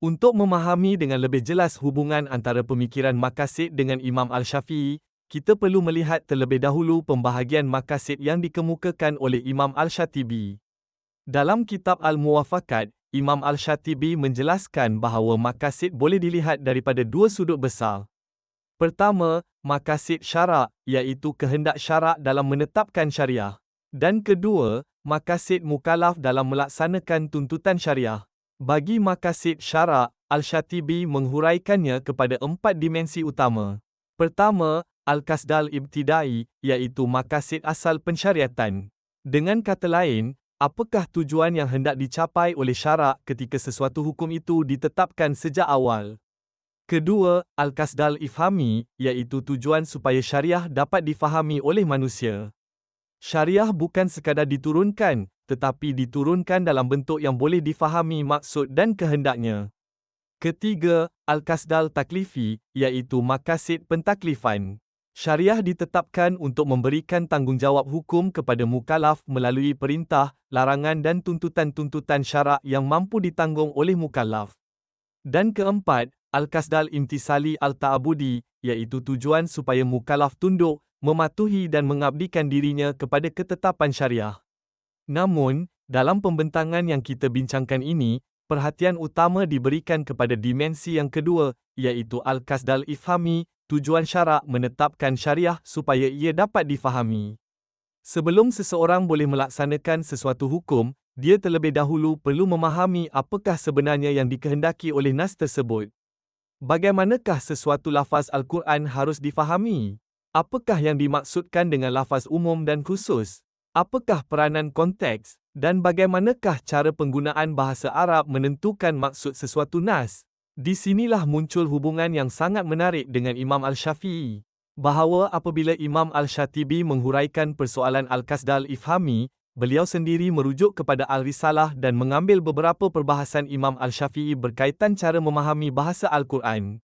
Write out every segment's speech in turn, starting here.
Untuk memahami dengan lebih jelas hubungan antara pemikiran maqasid dengan Imam Al-Syafi'i, kita perlu melihat terlebih dahulu pembahagian maqasid yang dikemukakan oleh Imam Al-Syatibi. Dalam kitab Al-Muwafaqat, Imam Al-Syatibi menjelaskan bahawa maqasid boleh dilihat daripada dua sudut besar. Pertama, maqasid syarak, iaitu kehendak syarak dalam menetapkan syariah. Dan kedua, maqasid mukallaf dalam melaksanakan tuntutan syariah. Bagi maqasid syarak, Al-Syatibi menghuraikannya kepada 4 dimensi utama. Pertama, Al-Qasdal Ibtidai, iaitu maqasid asal pensyariatan. Dengan kata lain, apakah tujuan yang hendak dicapai oleh syarak ketika sesuatu hukum itu ditetapkan sejak awal? Kedua, Al-Qasdal Ifhami, iaitu tujuan supaya syariah dapat difahami oleh manusia. Syariah bukan sekadar diturunkan, tetapi diturunkan dalam bentuk yang boleh difahami maksud dan kehendaknya. Ketiga, Al-Qasdal Taklifi, iaitu maqasid pentaklifan. Syariah ditetapkan untuk memberikan tanggungjawab hukum kepada mukallaf melalui perintah, larangan dan tuntutan-tuntutan syarak yang mampu ditanggung oleh mukallaf. Dan keempat, Al-Qasdal Imtisali Al-Ta'abudi, iaitu tujuan supaya mukallaf tunduk, mematuhi dan mengabdikan dirinya kepada ketetapan syariah. Namun, dalam pembentangan yang kita bincangkan ini, perhatian utama diberikan kepada dimensi yang kedua, iaitu Al-Qasdal Ifhami, tujuan syarak menetapkan syariah supaya ia dapat difahami. Sebelum seseorang boleh melaksanakan sesuatu hukum, dia terlebih dahulu perlu memahami apakah sebenarnya yang dikehendaki oleh nas tersebut. Bagaimanakah sesuatu lafaz Al-Quran harus difahami? Apakah yang dimaksudkan dengan lafaz umum dan khusus? Apakah peranan konteks? Dan bagaimanakah cara penggunaan bahasa Arab menentukan maksud sesuatu nas? Di sinilah muncul hubungan yang sangat menarik dengan Imam Al-Syafi'i. Bahawa apabila Imam Al-Syatibi menghuraikan persoalan Al-Qasdal Ifhami, beliau sendiri merujuk kepada Al-Risalah dan mengambil beberapa perbahasan Imam Al-Syafi'i berkaitan cara memahami bahasa Al-Quran.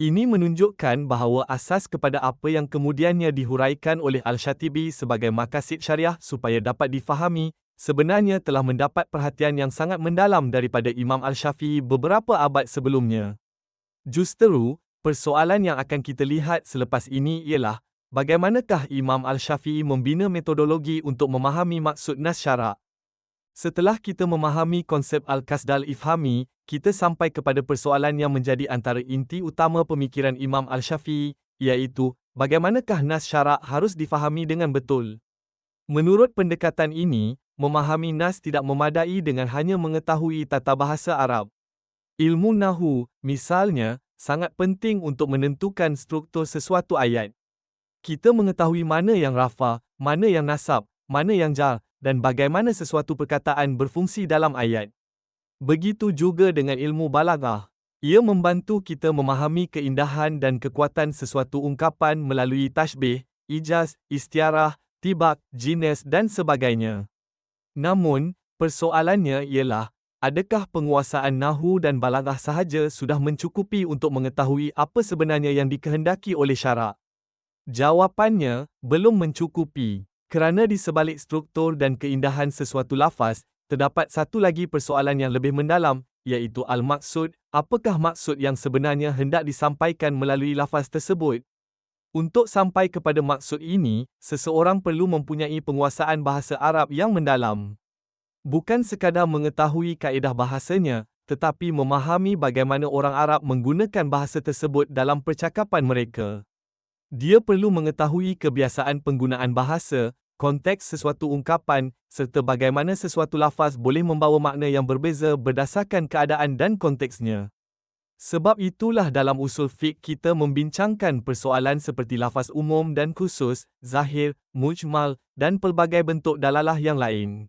Ini menunjukkan bahawa asas kepada apa yang kemudiannya dihuraikan oleh Al-Syatibi sebagai maqasid syariah supaya dapat difahami, sebenarnya telah mendapat perhatian yang sangat mendalam daripada Imam Al-Syafi'i beberapa abad sebelumnya. Justeru, persoalan yang akan kita lihat selepas ini ialah, bagaimanakah Imam Al-Syafi'i membina metodologi untuk memahami maksud nas syarak? Setelah kita memahami konsep Al-Qasdal Ifhami, kita sampai kepada persoalan yang menjadi antara inti utama pemikiran Imam Al-Syafi'i, iaitu, bagaimanakah nas syarak harus difahami dengan betul? Menurut pendekatan ini, memahami nas tidak memadai dengan hanya mengetahui tata bahasa Arab. Ilmu Nahu, misalnya, sangat penting untuk menentukan struktur sesuatu ayat. Kita mengetahui mana yang rafa, mana yang nasab, mana yang jar, dan bagaimana sesuatu perkataan berfungsi dalam ayat. Begitu juga dengan ilmu balaghah. Ia membantu kita memahami keindahan dan kekuatan sesuatu ungkapan melalui tashbih, ijaz, istiarah, tibak, jines dan sebagainya. Namun, persoalannya ialah, adakah penguasaan Nahu dan balaghah sahaja sudah mencukupi untuk mengetahui apa sebenarnya yang dikehendaki oleh syarak? Jawapannya, belum mencukupi. Kerana di sebalik struktur dan keindahan sesuatu lafaz, terdapat satu lagi persoalan yang lebih mendalam, iaitu al-maksud, apakah maksud yang sebenarnya hendak disampaikan melalui lafaz tersebut? Untuk sampai kepada maksud ini, seseorang perlu mempunyai penguasaan bahasa Arab yang mendalam. Bukan sekadar mengetahui kaedah bahasanya, tetapi memahami bagaimana orang Arab menggunakan bahasa tersebut dalam percakapan mereka. Dia perlu mengetahui kebiasaan penggunaan bahasa, konteks sesuatu ungkapan, serta bagaimana sesuatu lafaz boleh membawa makna yang berbeza berdasarkan keadaan dan konteksnya. Sebab itulah dalam usul fiqh kita membincangkan persoalan seperti lafaz umum dan khusus, zahir, mujmal, dan pelbagai bentuk dalalah yang lain.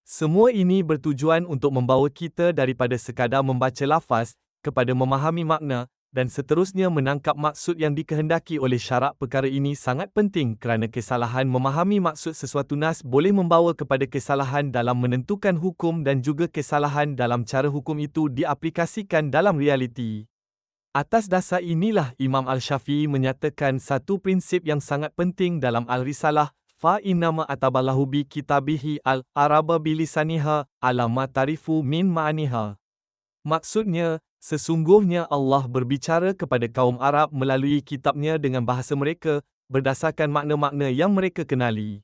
Semua ini bertujuan untuk membawa kita daripada sekadar membaca lafaz, kepada memahami makna, dan seterusnya menangkap maksud yang dikehendaki oleh syarak. Perkara ini sangat penting kerana kesalahan memahami maksud sesuatu nas boleh membawa kepada kesalahan dalam menentukan hukum dan juga kesalahan dalam cara hukum itu diaplikasikan dalam realiti. Atas dasar inilah Imam Al-Syafi'i menyatakan satu prinsip yang sangat penting dalam Al-Risalah, fa innama ataballahu bi kitabihi al-araba bilisaniha ala ma tarifu min ma'aniha. Maksudnya, Sesungguhnya Allah berbicara kepada kaum Arab melalui kitabnya dengan bahasa mereka, berdasarkan makna-makna yang mereka kenali.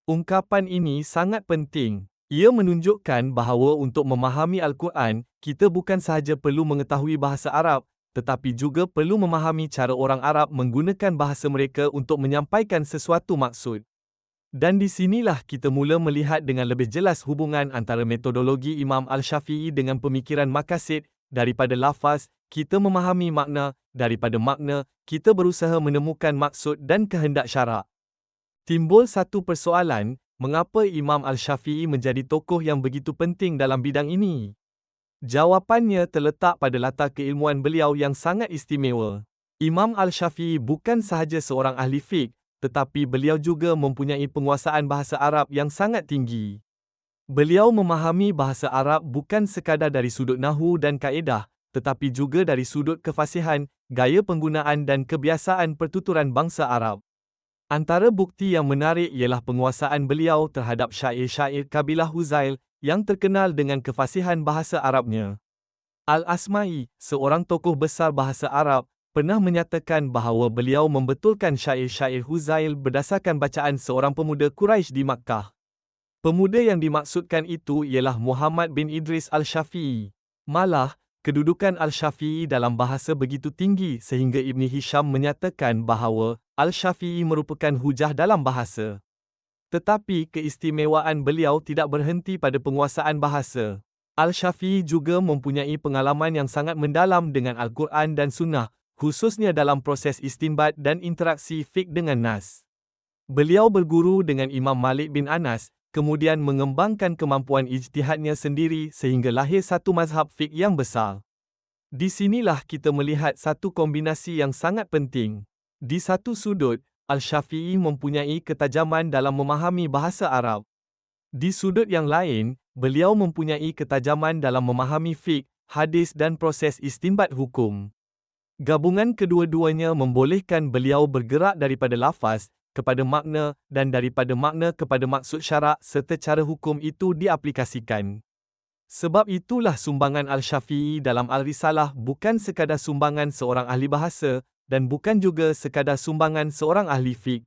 Ungkapan ini sangat penting. Ia menunjukkan bahawa untuk memahami Al-Quran, kita bukan sahaja perlu mengetahui bahasa Arab, tetapi juga perlu memahami cara orang Arab menggunakan bahasa mereka untuk menyampaikan sesuatu maksud. Dan di sinilah kita mula melihat dengan lebih jelas hubungan antara metodologi Imam Al-Syafi'i dengan pemikiran maqasid. Daripada lafaz, kita memahami makna, daripada makna, kita berusaha menemukan maksud dan kehendak syarak. Timbul satu persoalan, mengapa Imam Al-Syafi'i menjadi tokoh yang begitu penting dalam bidang ini? Jawapannya terletak pada latar keilmuan beliau yang sangat istimewa. Imam Al-Syafi'i bukan sahaja seorang ahli fiqh, tetapi beliau juga mempunyai penguasaan bahasa Arab yang sangat tinggi. Beliau memahami bahasa Arab bukan sekadar dari sudut nahwu dan kaedah, tetapi juga dari sudut kefasihan, gaya penggunaan dan kebiasaan pertuturan bangsa Arab. Antara bukti yang menarik ialah penguasaan beliau terhadap syair-syair kabilah Huzail yang terkenal dengan kefasihan bahasa Arabnya. Al-Asma'i, seorang tokoh besar bahasa Arab, pernah menyatakan bahawa beliau membetulkan syair-syair Huzail berdasarkan bacaan seorang pemuda Quraisy di Makkah. Pemuda yang dimaksudkan itu ialah Muhammad bin Idris Al-Syafi'i. Malah, kedudukan Al-Syafi'i dalam bahasa begitu tinggi sehingga Ibn Hisham menyatakan bahawa Al-Syafi'i merupakan hujah dalam bahasa. Tetapi keistimewaan beliau tidak berhenti pada penguasaan bahasa. Al-Syafi'i juga mempunyai pengalaman yang sangat mendalam dengan Al-Quran dan Sunnah, khususnya dalam proses istinbat dan interaksi fiqh dengan nas. Beliau berguru dengan Imam Malik bin Anas, kemudian mengembangkan kemampuan ijtihadnya sendiri sehingga lahir satu mazhab fiqh yang besar. Di sinilah kita melihat satu kombinasi yang sangat penting. Di satu sudut, Al-Syafi'i mempunyai ketajaman dalam memahami bahasa Arab. Di sudut yang lain, beliau mempunyai ketajaman dalam memahami fiqh, hadis dan proses istinbat hukum. Gabungan kedua-duanya membolehkan beliau bergerak daripada lafaz kepada makna dan daripada makna kepada maksud syarak serta cara hukum itu diaplikasikan. Sebab itulah sumbangan Al-Syafi'i dalam Al-Risalah bukan sekadar sumbangan seorang ahli bahasa dan bukan juga sekadar sumbangan seorang ahli fiqh.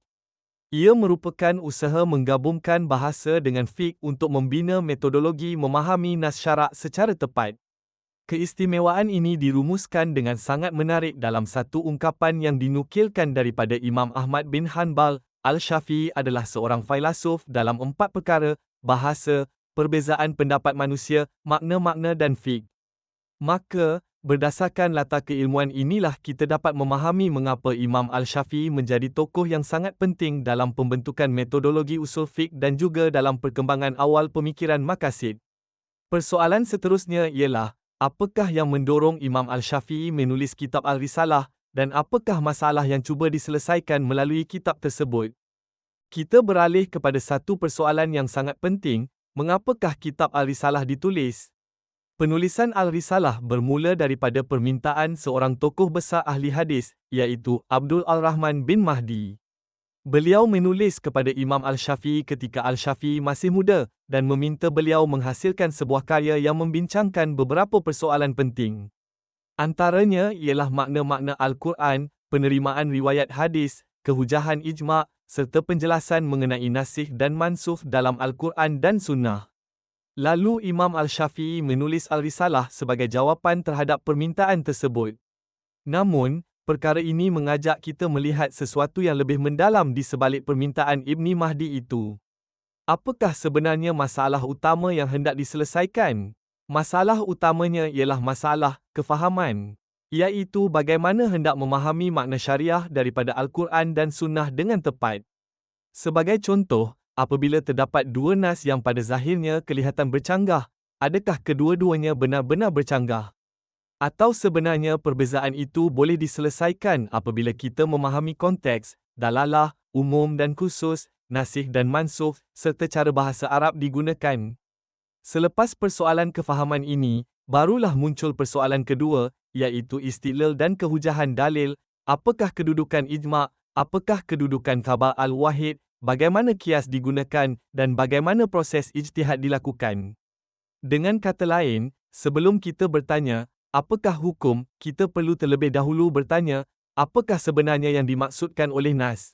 Ia merupakan usaha menggabungkan bahasa dengan fiqh untuk membina metodologi memahami nas syarak secara tepat. Keistimewaan ini dirumuskan dengan sangat menarik dalam satu ungkapan yang dinukilkan daripada Imam Ahmad bin Hanbal. Al-Syafi'i adalah seorang filsuf dalam 4 perkara: bahasa, perbezaan pendapat manusia, makna-makna dan fiqh. Maka, berdasarkan latar keilmuan inilah kita dapat memahami mengapa Imam Al-Syafi'i menjadi tokoh yang sangat penting dalam pembentukan metodologi usul fiqh dan juga dalam perkembangan awal pemikiran maqasid. Persoalan seterusnya ialah, apakah yang mendorong Imam Al-Syafi'i menulis kitab Al-Risalah dan apakah masalah yang cuba diselesaikan melalui kitab tersebut? Kita beralih kepada satu persoalan yang sangat penting, mengapakah kitab Al-Risalah ditulis? Penulisan Al-Risalah bermula daripada permintaan seorang tokoh besar ahli hadis, iaitu Abdul Ar-Rahman bin Mahdi. Beliau menulis kepada Imam Al-Syafi'i ketika Al-Syafi'i masih muda dan meminta beliau menghasilkan sebuah karya yang membincangkan beberapa persoalan penting. Antaranya ialah makna-makna Al-Quran, penerimaan riwayat hadis, kehujahan ijma' serta penjelasan mengenai nasikh dan mansukh dalam Al-Quran dan Sunnah. Lalu Imam Al-Syafi'i menulis Al-Risalah sebagai jawapan terhadap permintaan tersebut. Namun, perkara ini mengajak kita melihat sesuatu yang lebih mendalam di sebalik permintaan Ibni Mahdi itu. Apakah sebenarnya masalah utama yang hendak diselesaikan? Masalah utamanya ialah masalah kefahaman, iaitu bagaimana hendak memahami makna syariah daripada Al-Quran dan Sunnah dengan tepat. Sebagai contoh, apabila terdapat dua nas yang pada zahirnya kelihatan bercanggah, adakah kedua-duanya benar-benar bercanggah? Atau sebenarnya perbezaan itu boleh diselesaikan apabila kita memahami konteks, dalalah, umum dan khusus, nasikh dan mansukh, serta cara bahasa Arab digunakan. Selepas persoalan kefahaman ini, barulah muncul persoalan kedua, iaitu istidlal dan kehujahan dalil. Apakah kedudukan ijma', apakah kedudukan khabar al-wahid, bagaimana kias digunakan, dan bagaimana proses ijtihad dilakukan. Dengan kata lain, sebelum kita bertanya, apakah hukum, kita perlu terlebih dahulu bertanya, apakah sebenarnya yang dimaksudkan oleh nas?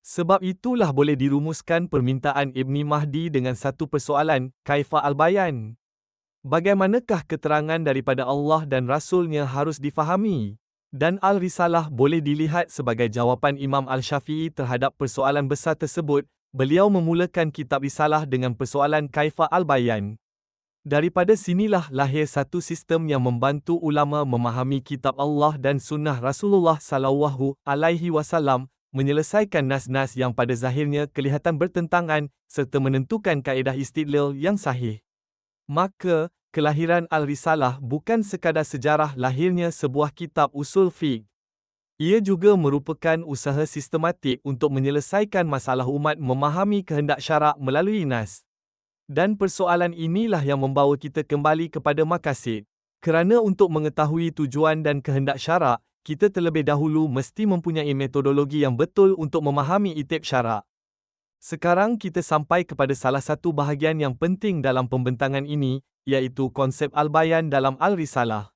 Sebab itulah boleh dirumuskan permintaan Ibni Mahdi dengan satu persoalan, kaifa al-bayan? Bagaimanakah keterangan daripada Allah dan Rasul-Nya harus difahami? Dan Al-Risalah boleh dilihat sebagai jawapan Imam Al-Syafi'i terhadap persoalan besar tersebut. Beliau memulakan kitab Risalah dengan persoalan kaifa al-bayan. Daripada sinilah lahir satu sistem yang membantu ulama memahami kitab Allah dan sunnah Rasulullah sallallahu alaihi wasallam, menyelesaikan nas-nas yang pada zahirnya kelihatan bertentangan serta menentukan kaedah istidlal yang sahih. Maka, kelahiran Al-Risalah bukan sekadar sejarah lahirnya sebuah kitab usul fiqh. Ia juga merupakan usaha sistematik untuk menyelesaikan masalah umat memahami kehendak syarak melalui nas. Dan persoalan inilah yang membawa kita kembali kepada maqasid. Kerana untuk mengetahui tujuan dan kehendak syarak, kita terlebih dahulu mesti mempunyai metodologi yang betul untuk memahami itib syarak. Sekarang kita sampai kepada salah satu bahagian yang penting dalam pembentangan ini, iaitu konsep al-bayan dalam Al-Risalah.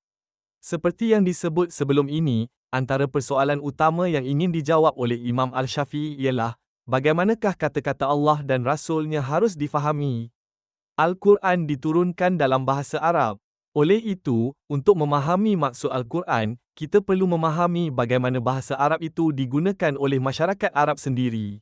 Seperti yang disebut sebelum ini, antara persoalan utama yang ingin dijawab oleh Imam Al-Syafi'i ialah, bagaimanakah kata-kata Allah dan Rasul-Nya harus difahami? Al-Quran diturunkan dalam bahasa Arab. Oleh itu, untuk memahami maksud Al-Quran, kita perlu memahami bagaimana bahasa Arab itu digunakan oleh masyarakat Arab sendiri.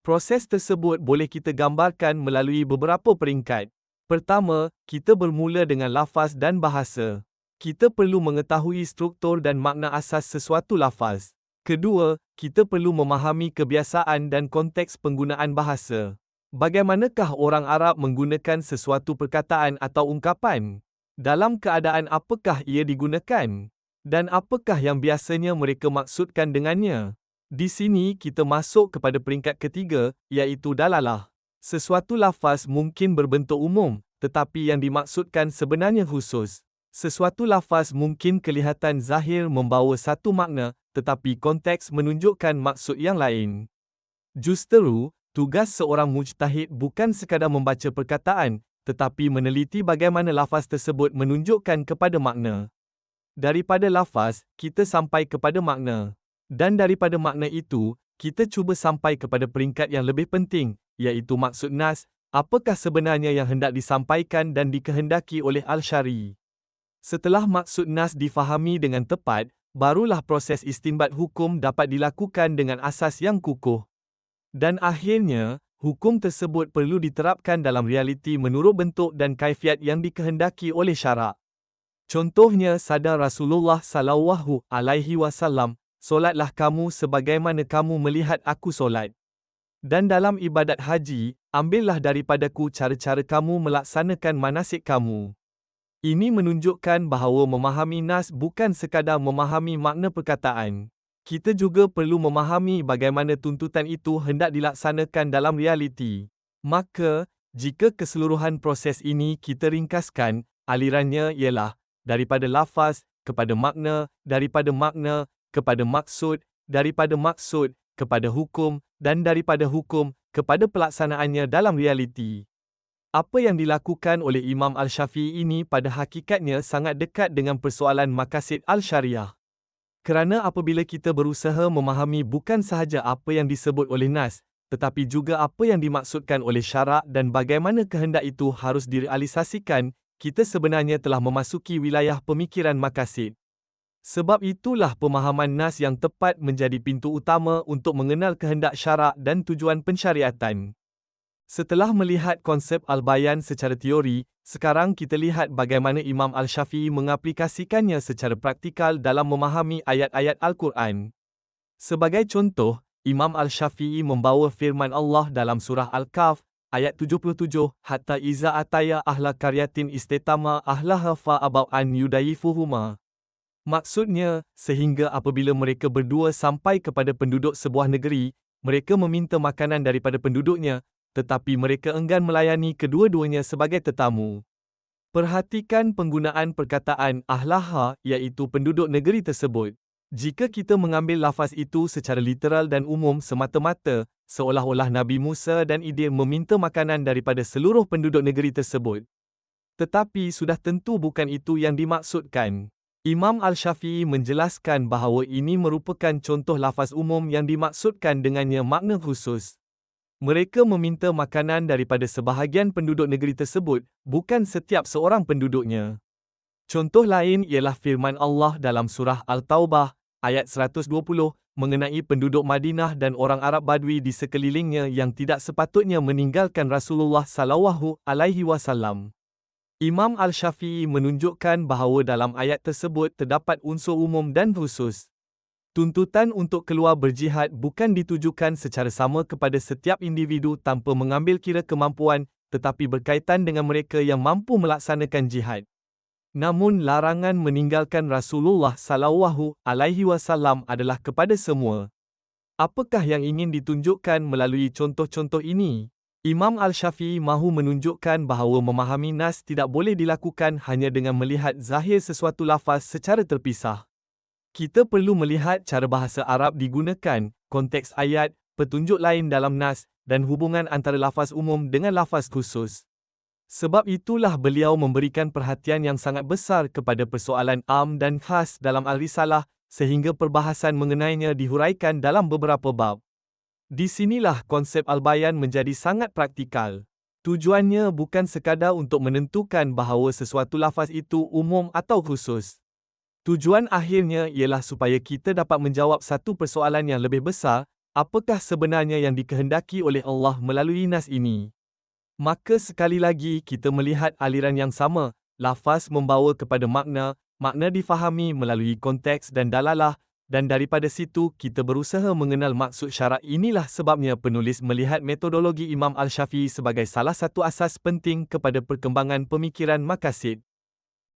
Proses tersebut boleh kita gambarkan melalui beberapa peringkat. Pertama, kita bermula dengan lafaz dan bahasa. Kita perlu mengetahui struktur dan makna asas sesuatu lafaz. Kedua, kita perlu memahami kebiasaan dan konteks penggunaan bahasa. Bagaimanakah orang Arab menggunakan sesuatu perkataan atau ungkapan? Dalam keadaan apakah ia digunakan? Dan apakah yang biasanya mereka maksudkan dengannya? Di sini kita masuk kepada peringkat ketiga, iaitu dalalah. Sesuatu lafaz mungkin berbentuk umum, tetapi yang dimaksudkan sebenarnya khusus. Sesuatu lafaz mungkin kelihatan zahir membawa satu makna, tetapi konteks menunjukkan maksud yang lain. Justeru, tugas seorang mujtahid bukan sekadar membaca perkataan, tetapi meneliti bagaimana lafaz tersebut menunjukkan kepada makna. Daripada lafaz, kita sampai kepada makna. Dan daripada makna itu, kita cuba sampai kepada peringkat yang lebih penting, iaitu maksud nas, apakah sebenarnya yang hendak disampaikan dan dikehendaki oleh Al-Syari. Setelah maksud nas difahami dengan tepat, barulah proses istinbat hukum dapat dilakukan dengan asas yang kukuh. Dan akhirnya, hukum tersebut perlu diterapkan dalam realiti menurut bentuk dan kaifiat yang dikehendaki oleh syarak. Contohnya sabda Rasulullah sallallahu alaihi wasallam, "Solatlah kamu sebagaimana kamu melihat aku solat." Dan dalam ibadat haji, ambillah daripadaku cara-cara kamu melaksanakan manasik kamu. Ini menunjukkan bahawa memahami nas bukan sekadar memahami makna perkataan. Kita juga perlu memahami bagaimana tuntutan itu hendak dilaksanakan dalam realiti. Maka, jika keseluruhan proses ini kita ringkaskan, alirannya ialah daripada lafaz kepada makna, daripada makna kepada maksud, daripada maksud kepada hukum, dan daripada hukum kepada pelaksanaannya dalam realiti. Apa yang dilakukan oleh Imam Al-Syafi'i ini pada hakikatnya sangat dekat dengan persoalan maqasid Al-Syariah. Kerana apabila kita berusaha memahami bukan sahaja apa yang disebut oleh nas, tetapi juga apa yang dimaksudkan oleh syarak dan bagaimana kehendak itu harus direalisasikan, kita sebenarnya telah memasuki wilayah pemikiran maqasid. Sebab itulah pemahaman nas yang tepat menjadi pintu utama untuk mengenal kehendak syarak dan tujuan pensyariatan. Setelah melihat konsep al-bayan secara teori, sekarang kita lihat bagaimana Imam Al-Syafi'i mengaplikasikannya secara praktikal dalam memahami ayat-ayat Al-Quran. Sebagai contoh, Imam Al-Syafi'i membawa firman Allah dalam surah Al-Kahf, ayat 77, "Hatta iza ataya ahla qaryatin istatama ahlaha fa'abaw an yudayifuhuma." Maksudnya, sehingga apabila mereka berdua sampai kepada penduduk sebuah negeri, mereka meminta makanan daripada penduduknya, tetapi mereka enggan melayani kedua-duanya sebagai tetamu. Perhatikan penggunaan perkataan ahlaha, iaitu penduduk negeri tersebut. Jika kita mengambil lafaz itu secara literal dan umum semata-mata, seolah-olah Nabi Musa dan Idris meminta makanan daripada seluruh penduduk negeri tersebut. Tetapi sudah tentu bukan itu yang dimaksudkan. Imam Al-Syafi'i menjelaskan bahawa ini merupakan contoh lafaz umum yang dimaksudkan dengannya makna khusus. Mereka meminta makanan daripada sebahagian penduduk negeri tersebut, bukan setiap seorang penduduknya. Contoh lain ialah firman Allah dalam surah Al-Taubah, ayat 120, mengenai penduduk Madinah dan orang Arab Badui di sekelilingnya yang tidak sepatutnya meninggalkan Rasulullah SAW. Imam Al-Syafi'i menunjukkan bahawa dalam ayat tersebut terdapat unsur umum dan khusus. Tuntutan untuk keluar berjihad bukan ditujukan secara sama kepada setiap individu tanpa mengambil kira kemampuan, tetapi berkaitan dengan mereka yang mampu melaksanakan jihad. Namun larangan meninggalkan Rasulullah SAW adalah kepada semua. Apakah yang ingin ditunjukkan melalui contoh-contoh ini? Imam Al-Syafi'i mahu menunjukkan bahawa memahami nas tidak boleh dilakukan hanya dengan melihat zahir sesuatu lafaz secara terpisah. Kita perlu melihat cara bahasa Arab digunakan, konteks ayat, petunjuk lain dalam nas, dan hubungan antara lafaz umum dengan lafaz khusus. Sebab itulah beliau memberikan perhatian yang sangat besar kepada persoalan am dan khas dalam Al-Risalah, sehingga perbahasan mengenainya dihuraikan dalam beberapa bab. Di sinilah konsep Al-Bayan menjadi sangat praktikal. Tujuannya bukan sekadar untuk menentukan bahawa sesuatu lafaz itu umum atau khusus. Tujuan akhirnya ialah supaya kita dapat menjawab satu persoalan yang lebih besar, apakah sebenarnya yang dikehendaki oleh Allah melalui nas ini. Maka sekali lagi kita melihat aliran yang sama, lafaz membawa kepada makna, makna difahami melalui konteks dan dalalah, dan daripada situ kita berusaha mengenal maksud syarak. Inilah sebabnya penulis melihat metodologi Imam Al-Syafi'i sebagai salah satu asas penting kepada perkembangan pemikiran maqasid.